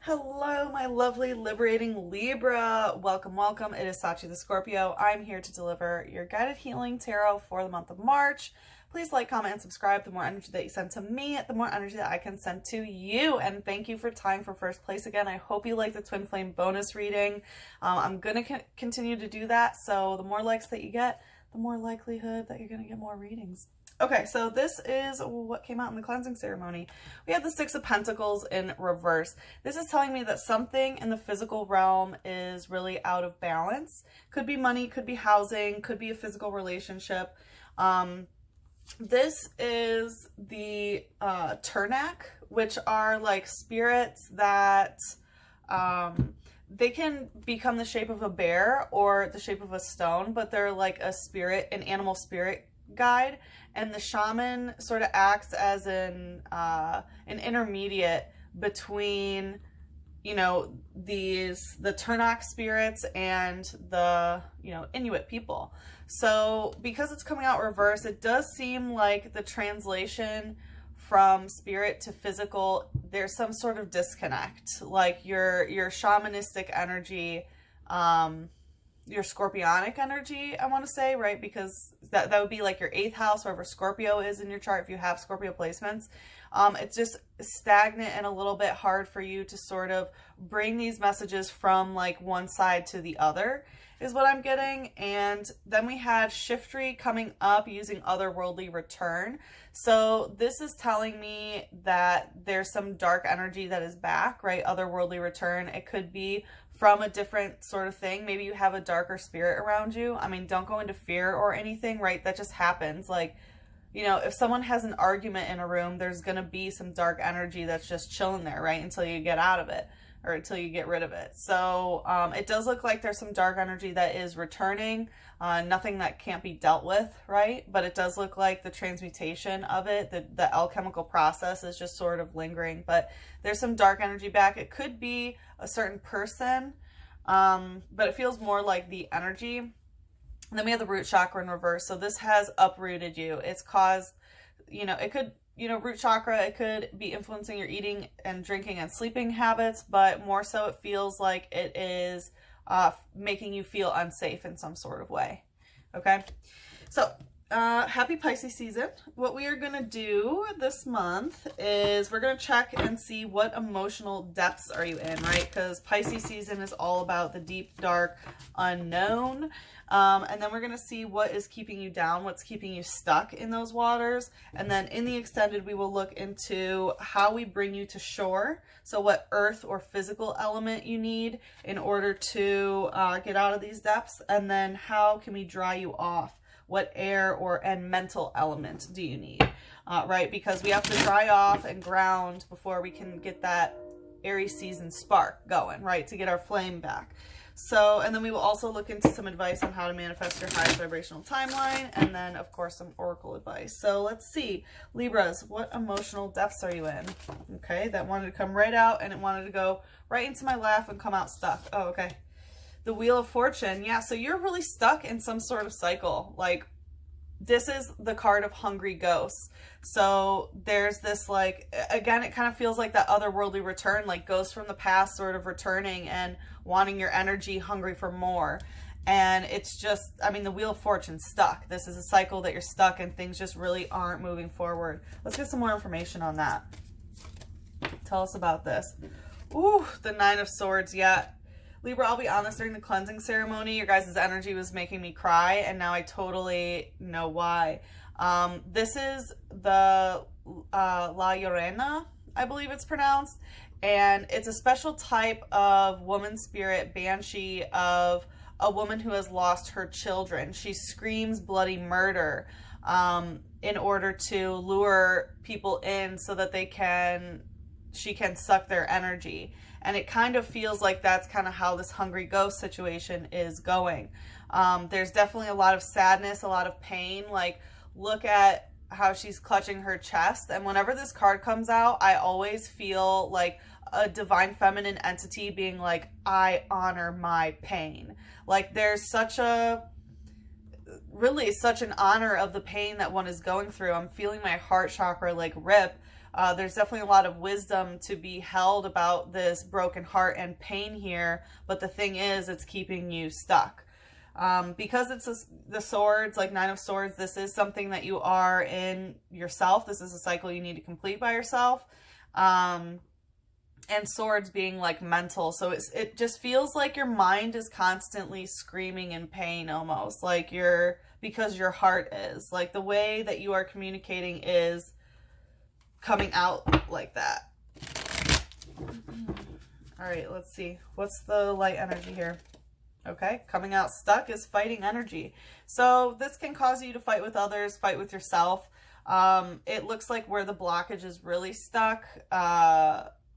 Hello, my lovely liberating Libra. Welcome, welcome. It is Sachi the Scorpio. I'm here to deliver your guided healing tarot for the month of March. Please like, comment, and subscribe. The more energy that you send to me, the more energy that I can send to you. And thank you for tying for first place again. I hope you like the Twin Flame bonus reading. I'm going to continue to do that. So the more likes that you get, the more likelihood that you're going to get more readings. Okay, so this is what came out in the cleansing ceremony. We have the Six of Pentacles in reverse. This is telling me that something in the physical realm is really out of balance. Could be money, could be housing, could be a physical relationship. This is the Turnak, which are like spirits that they can become the shape of a bear or the shape of a stone, but they're like a spirit, an animal spirit guide, and the shaman sort of acts as an intermediate between, you know, the Turnak spirits and the, you know, Inuit people. So because it's coming out reverse, it does seem like the translation from spirit to physical, there's some sort of disconnect. Like your shamanistic energy, your scorpionic energy, I want to say, right? Because that would be like your 8th house, wherever Scorpio is in your chart, if you have Scorpio placements. It's just stagnant and a little bit hard for you to sort of bring these messages from like one side to the other, is what I'm getting. And then we had Shiftry coming up using otherworldly return. So this is telling me that there's some dark energy that is back, right? Otherworldly return. It could be from a different sort of thing. Maybe you have a darker spirit around you. I mean, don't go into fear or anything, right? That just happens. Like, you know, if someone has an argument in a room, there's going to be some dark energy that's just chilling there, right? Until you get out of it, or until you get rid of it. So it does look like there's some dark energy that is returning. Nothing that can't be dealt with, right? But it does look like the transmutation of it, the alchemical process is just sort of lingering. But there's some dark energy back. It could be a certain person, but it feels more like the energy. And then we have the root chakra in reverse. So this has uprooted you. It's caused, you know, it could, you know, root chakra, it could be influencing your eating and drinking and sleeping habits, but more so it feels like it is making you feel unsafe in some sort of way. Okay, so happy Pisces season. What we are going to do this month is we're going to check and see what emotional depths are you in, right? Because Pisces season is all about the deep, dark, unknown. And then we're going to see what is keeping you down, what's keeping you stuck in those waters. And then in the extended, we will look into how we bring you to shore. So what earth or physical element you need in order to get out of these depths. And then how can we dry you off? What air and mental element do you need, right? Because we have to dry off and ground before we can get that Aries season spark going, right? To get our flame back. So, and then we will also look into some advice on how to manifest your highest vibrational timeline. And then, of course, some oracle advice. So let's see. Libras, what emotional depths are you in? Okay, that wanted to come right out and it wanted to go right into my lap and come out stuck. Oh, okay. The Wheel of Fortune. Yeah, so you're really stuck in some sort of cycle. Like, this is the card of hungry ghosts. So there's this, like, again, it kind of feels like that otherworldly return, like ghosts from the past sort of returning and wanting your energy, hungry for more. And it's just, I mean, the Wheel of Fortune, stuck. This is a cycle that you're stuck in. Things just really aren't moving forward. Let's get some more information on that. Tell us about this. Ooh, the Nine of Swords. Yeah. Libra, I'll be honest, during the cleansing ceremony, your guys' energy was making me cry, and now I totally know why. This is the La Llorona, I believe it's pronounced, and it's a special type of woman spirit, banshee, of a woman who has lost her children. She screams bloody murder in order to lure people in so that she can suck their energy. And it kind of feels like that's kind of how this hungry ghost situation is going. There's definitely a lot of sadness, a lot of pain. Like, look at how she's clutching her chest. And whenever this card comes out, I always feel like a divine feminine entity being like, I honor my pain. Like, there's such a, really such an honor of the pain that one is going through. I'm feeling my heart chakra like rip. There's definitely a lot of wisdom to be held about this broken heart and pain here, but the thing is, it's keeping you stuck. Because it's the swords, like Nine of Swords, this is something that you are in yourself. This is a cycle you need to complete by yourself. And swords being like mental. So it just feels like your mind is constantly screaming in pain almost. Like because your heart is. Like the way that you are communicating is coming out like that. All right, let's see. What's the light energy here? Okay, coming out stuck is fighting energy. So this can cause you to fight with others, fight with yourself. It looks like where the blockage is really stuck,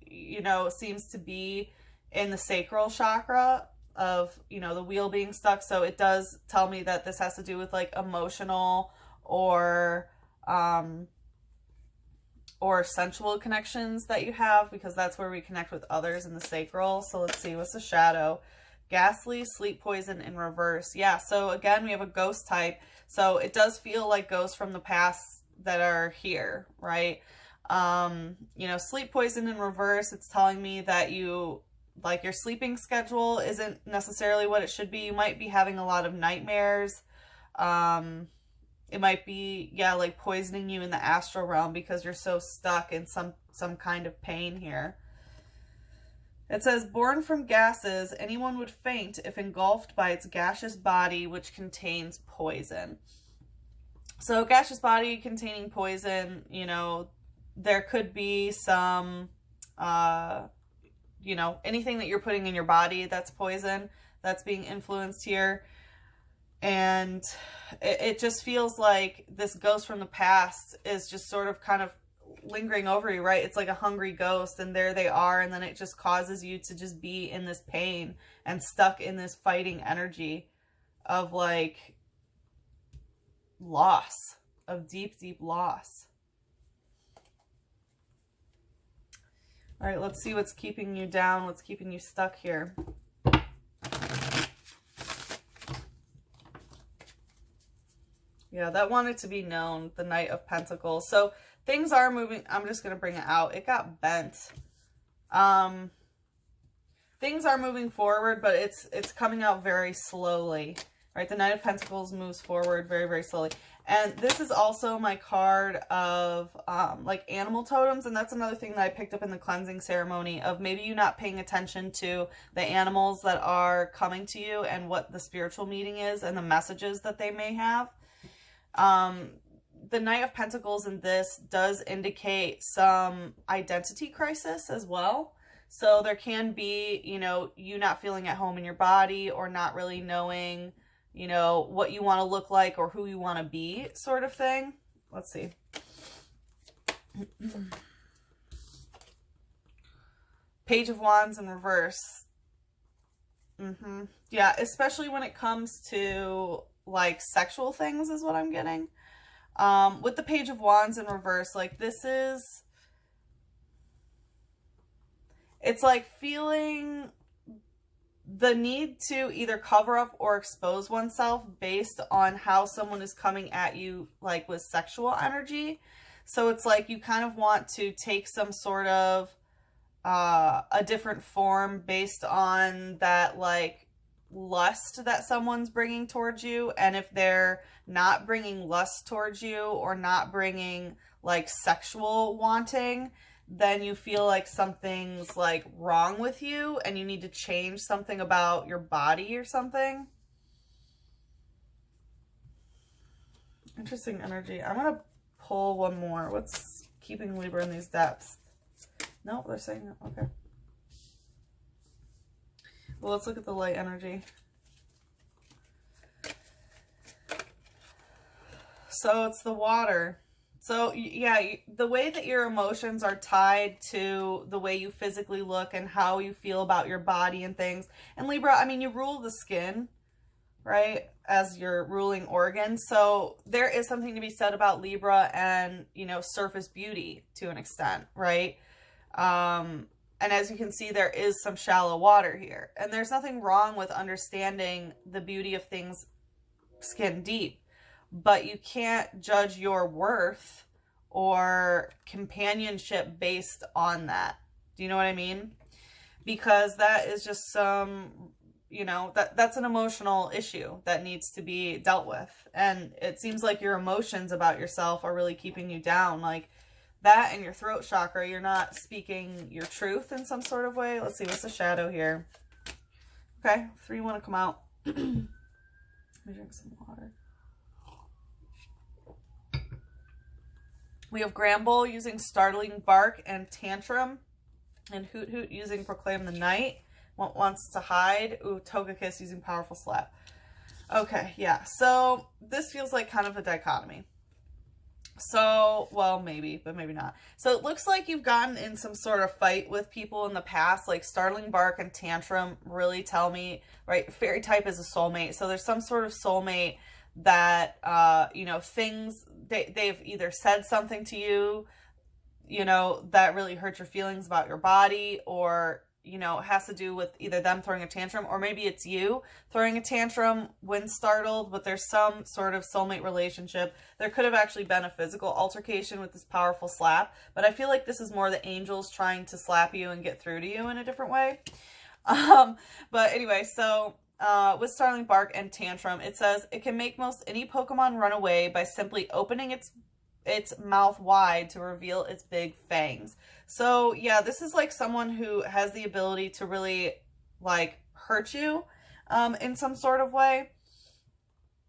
you know, seems to be in the sacral chakra of, you know, the wheel being stuck. So it does tell me that this has to do with like emotional or sensual connections that you have, because that's where we connect with others in the sacral. So let's see, what's the shadow? Ghastly, sleep poison in reverse. Yeah, so again, we have a ghost type. So it does feel like ghosts from the past that are here, right? You know, sleep poison in reverse, it's telling me that your sleeping schedule isn't necessarily what it should be. You might be having a lot of nightmares. It might be, yeah, like poisoning you in the astral realm because you're so stuck in some kind of pain here. It says, born from gases, anyone would faint if engulfed by its gaseous body, which contains poison. So gaseous body containing poison, you know, there could be some, you know, anything that you're putting in your body that's poison, that's being influenced here. And it just feels like this ghost from the past is just sort of kind of lingering over you, right? It's like a hungry ghost, and there they are, and then it just causes you to just be in this pain and stuck in this fighting energy of like loss, of deep, deep loss. All right, let's see what's keeping you down, what's keeping you stuck here. Yeah, that wanted to be known, the Knight of Pentacles. So things are moving. I'm just going to bring it out. It got bent. Things are moving forward, but it's coming out very slowly, right? The Knight of Pentacles moves forward very, very slowly. And this is also my card of like animal totems. And that's another thing that I picked up in the cleansing ceremony, of maybe you not paying attention to the animals that are coming to you and what the spiritual meaning is and the messages that they may have. The Knight of Pentacles in this does indicate some identity crisis as well. So there can be, you know, you not feeling at home in your body, or not really knowing, you know, what you want to look like or who you want to be, sort of thing. Let's see. Page of Wands in reverse. Yeah, especially when it comes to like sexual things is what I'm getting. With the Page of Wands in reverse, like this is, it's like feeling the need to either cover up or expose oneself based on how someone is coming at you, like with sexual energy. So it's like you kind of want to take some sort of a different form based on that, like, lust that someone's bringing towards you. And if they're not bringing lust towards you, or not bringing like sexual wanting, then you feel like something's like wrong with you and you need to change something about your body or something. Interesting energy. I'm gonna pull one more. What's keeping Libra in these depths? Nope, they're saying that. Okay. Well, let's look at the light energy. So it's the water. So yeah, the way that your emotions are tied to the way you physically look and how you feel about your body and things. And Libra, I mean, you rule the skin, right, as your ruling organ. So there is something to be said about Libra and, you know, surface beauty to an extent, right? And as you can see, there is some shallow water here. And there's nothing wrong with understanding the beauty of things skin deep. But you can't judge your worth or companionship based on that. Do you know what I mean? Because that is just some, you know, that's an emotional issue that needs to be dealt with. And it seems like your emotions about yourself are really keeping you down. Like that and your throat chakra, you're not speaking your truth in some sort of way. Let's see, what's the shadow here? Okay, 3 want to come out. Let me drink some water. We have Gramble using Startling Bark and Tantrum, and Hoot Hoot using Proclaim the Night. Wants to Hide. Ooh, Toga Kiss using Powerful Slap. Okay, yeah. So this feels like kind of a dichotomy. So, well, maybe, but maybe not. So it looks like you've gotten in some sort of fight with people in the past, like Startling Bark and Tantrum really tell me, right? Fairy type is a soulmate. So there's some sort of soulmate that, you know, things, they've either said something to you, you know, that really hurt your feelings about your body, or, you know, it has to do with either them throwing a tantrum, or maybe it's you throwing a tantrum when startled, but there's some sort of soulmate relationship. There could have actually been a physical altercation with this powerful slap, but I feel like this is more the angels trying to slap you and get through to you in a different way. But anyway, so with Startling Bark and Tantrum, it says it can make most any Pokemon run away by simply opening its mouth wide to reveal its big fangs. So yeah, this is like someone who has the ability to really like hurt you in some sort of way.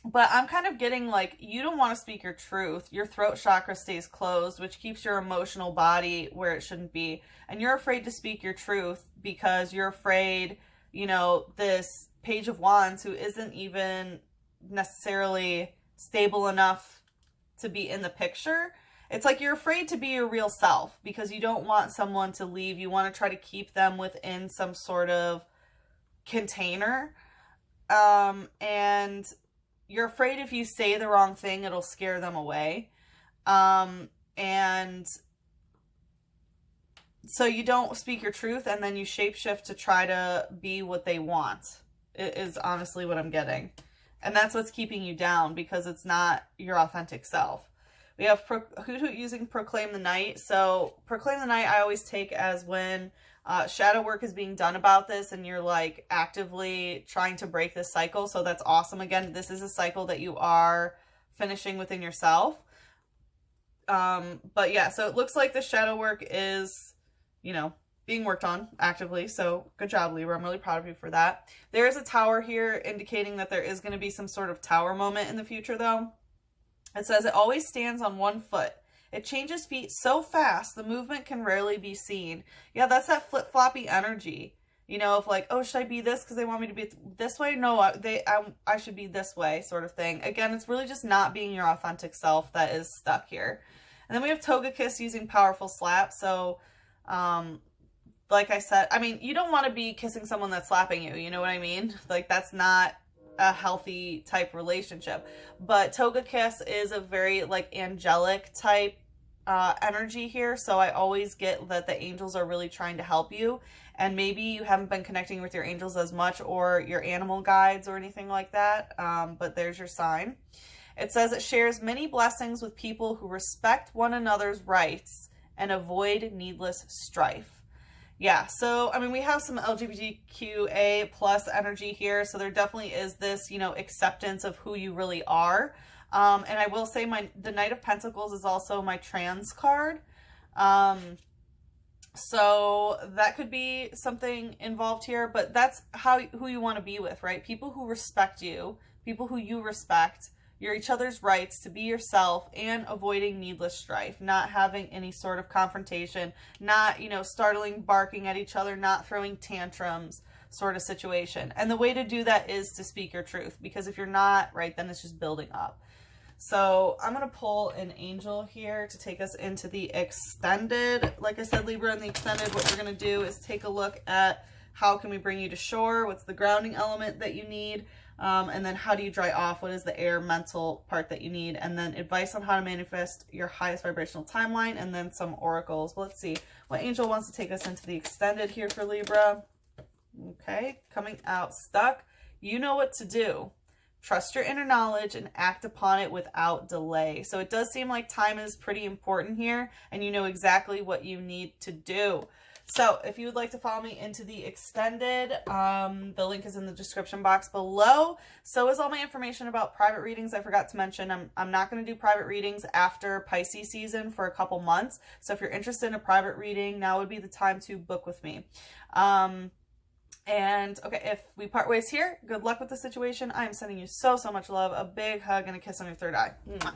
But I'm kind of getting like, you don't want to speak your truth. Your throat chakra stays closed, which keeps your emotional body where it shouldn't be. And you're afraid to speak your truth because you're afraid, you know, this Page of Wands, who isn't even necessarily stable enough to be in the picture. It's like you're afraid to be your real self because you don't want someone to leave. You want to try to keep them within some sort of container. And you're afraid if you say the wrong thing, it'll scare them away. And so you don't speak your truth, and then you shapeshift to try to be what they want. It is honestly what I'm getting. And that's what's keeping you down, because it's not your authentic self. We have Hoot Hoot using Proclaim the Night. So Proclaim the Night I always take as when shadow work is being done about this and you're like actively trying to break this cycle. So that's awesome. Again, this is a cycle that you are finishing within yourself. But yeah, so it looks like the shadow work is, you know, being worked on actively. So good job, Libra. I'm really proud of you for that. There is a tower here indicating that there is going to be some sort of tower moment in the future though. It says it always stands on one foot. It changes feet so fast the movement can rarely be seen. Yeah, that's that flip-floppy energy. You know, of like, oh, should I be this because they want me to be this way? No, I should be this way sort of thing. Again, it's really just not being your authentic self that is stuck here. And then we have Toga Kiss using Powerful Slap. So, like I said, I mean, you don't want to be kissing someone that's slapping you. You know what I mean? Like, that's not a healthy type relationship. But Toga Kiss is a very like angelic type energy here. So I always get that the angels are really trying to help you. And maybe you haven't been connecting with your angels as much, or your animal guides or anything like that. But there's your sign. It says it shares many blessings with people who respect one another's rights and avoid needless strife. Yeah, so, I mean, we have some LGBTQA plus energy here, so there definitely is this, you know, acceptance of who you really are. And I will say the Knight of Pentacles is also my trans card. So that could be something involved here, but that's who you want to be with, right? People who respect you, people who you respect, you're each other's rights to be yourself, and avoiding needless strife, not having any sort of confrontation, not, you know, startling, barking at each other, not throwing tantrums sort of situation. And the way to do that is to speak your truth, because if you're not, right, then it's just building up. So I'm going to pull an angel here to take us into the extended. Like I said, Libra, in the extended, what we're going to do is take a look at how can we bring you to shore, what's the grounding element that you need, and then how do you dry off, what is the air mental part that you need, and then advice on how to manifest your highest vibrational timeline, and then some oracles. Well, let's see what angel wants to take us into the extended here for Libra. Okay, coming out stuck. You know what to do. Trust your inner knowledge and act upon it without delay. So it does seem like time is pretty important here, and you know exactly what you need to do. So if you would like to follow me into the extended, the link is in the description box below. So is all my information about private readings. I forgot to mention I'm not going to do private readings after Pisces season for a couple months. So if you're interested in a private reading, now would be the time to book with me. And okay, if we part ways here, good luck with the situation. I am sending you so much love, a big hug and a kiss on your third eye. Mwah.